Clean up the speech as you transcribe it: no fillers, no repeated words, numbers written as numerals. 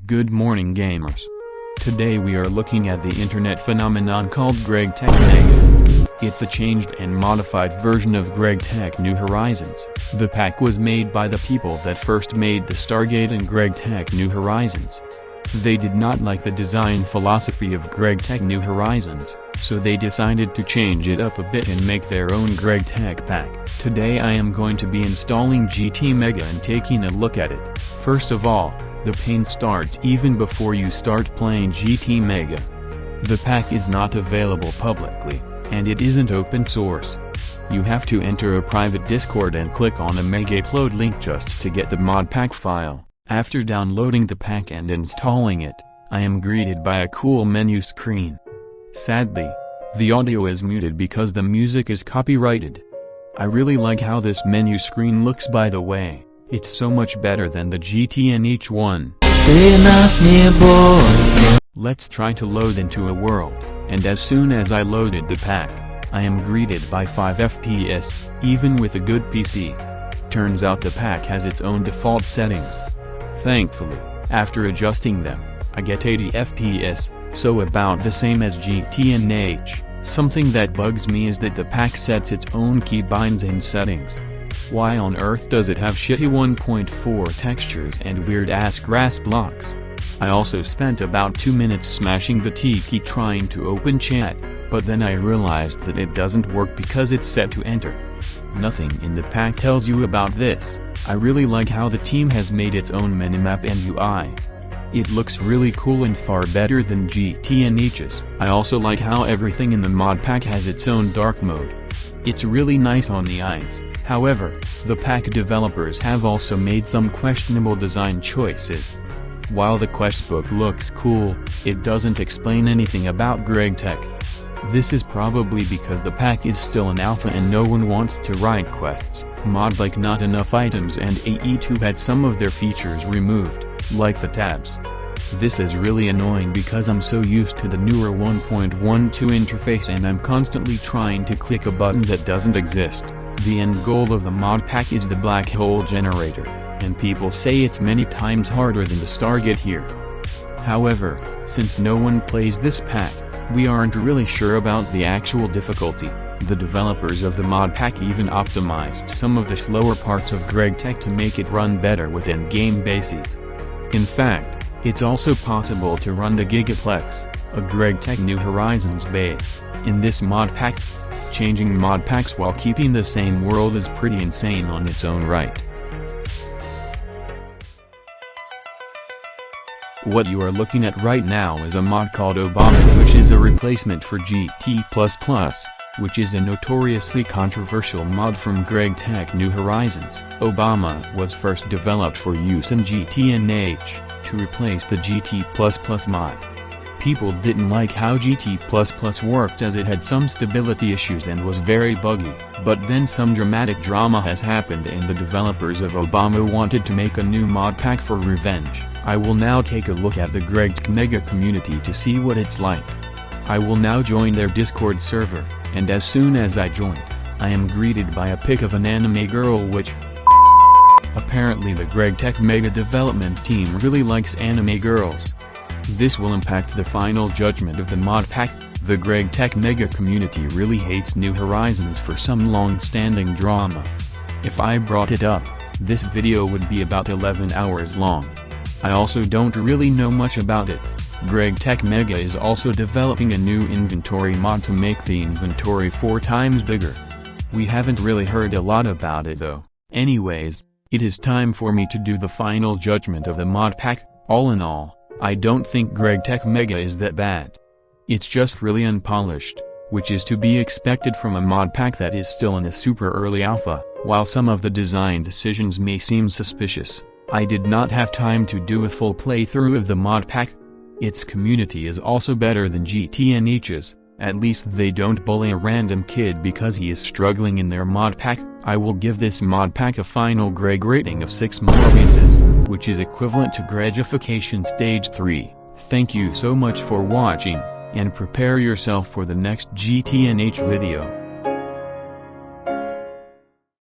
Good morning gamers. Today we are looking at the internet phenomenon called GregTech Mega. It's a changed and modified version of GregTech New Horizons. The pack was made by the people that first made the Stargate and GregTech New Horizons. They did not like the design philosophy of GregTech New Horizons, so they decided to change it up a bit and make their own GregTech pack. Today I am going to be installing GT Mega and taking a look at it. First of all, the pain starts even before you start playing GT Mega. The pack is not available publicly, and it isn't open source. You have to enter a private Discord and click on a Mega upload link just to get the mod pack file. After downloading the pack and installing it, I am greeted by a cool menu screen. Sadly, the audio is muted because the music is copyrighted. I really like how this menu screen looks, by the way. It's so much better than the GTNH one. Let's try to load into a world, and as soon as I loaded the pack, I am greeted by 5 FPS, even with a good PC. Turns out the pack has its own default settings. Thankfully, after adjusting them, I get 80 FPS, so about the same as GTNH. Something that bugs me is that the pack sets its own keybinds and settings. Why on earth does it have shitty 1.4 textures and weird-ass grass blocks? I also spent about 2 minutes smashing the T key trying to open chat, but then I realized that it doesn't work because it's set to enter. Nothing in the pack tells you about this. I really like how the team has made its own minimap and UI. It looks really cool and far better than GTNH's. I also like how everything in the mod pack has its own dark mode. It's really nice on the eyes. However, the pack developers have also made some questionable design choices. While the quest book looks cool, it doesn't explain anything about GregTech. This is probably because the pack is still an alpha and no one wants to write quests. Mods like not enough items and AE2 had some of their features removed, like the tabs. This is really annoying because I'm so used to the newer 1.12 interface and I'm constantly trying to click a button that doesn't exist. The end goal of the mod pack is the black hole generator, and people say it's many times harder than the Stargate here. However, since no one plays this pack, we aren't really sure about the actual difficulty. The developers of the mod pack even optimized some of the slower parts of GregTech to make it run better with in-game bases. In fact, it's also possible to run the Gigaplex, a GregTech New Horizons base, in this mod pack. Changing mod packs while keeping the same world is pretty insane on its own right. What you are looking at right now is a mod called Obama, which is a replacement for GT++, which is a notoriously controversial mod from GregTech New Horizons. Obama was first developed for use in GTNH, to replace the GT++ mod. People didn't like how GT++ worked as it had some stability issues and was very buggy, but then some dramatic drama has happened and the developers of Obama wanted to make a new mod pack for revenge. I will now take a look at the GregTech Mega community to see what it's like. I will now join their Discord server, and as soon as I join, I am greeted by a pic of an anime girl which apparently the GregTech Mega development team really likes anime girls. This will impact the final judgment of the mod pack. The GregTech Mega community really hates New Horizons for some long-standing drama. If I brought it up, this video would be about 11 hours long. I also don't really know much about it. GregTech Mega is also developing a new inventory mod to make the inventory 4 times bigger. We haven't really heard a lot about it though. Anyways, it is time for me to do the final judgment of the mod pack. All in all, I don't think GregTech Mega is that bad. It's just really unpolished, which is to be expected from a mod pack that is still in a super early alpha. While some of the design decisions may seem suspicious, I did not have time to do a full playthrough of the mod pack. Its community is also better than GTNH's, at least they don't bully a random kid because he is struggling in their mod pack. I will give this mod pack a final Greg rating of 6 pieces, which is equivalent to Gregification Stage 3. Thank you so much for watching, and prepare yourself for the next GTNH video.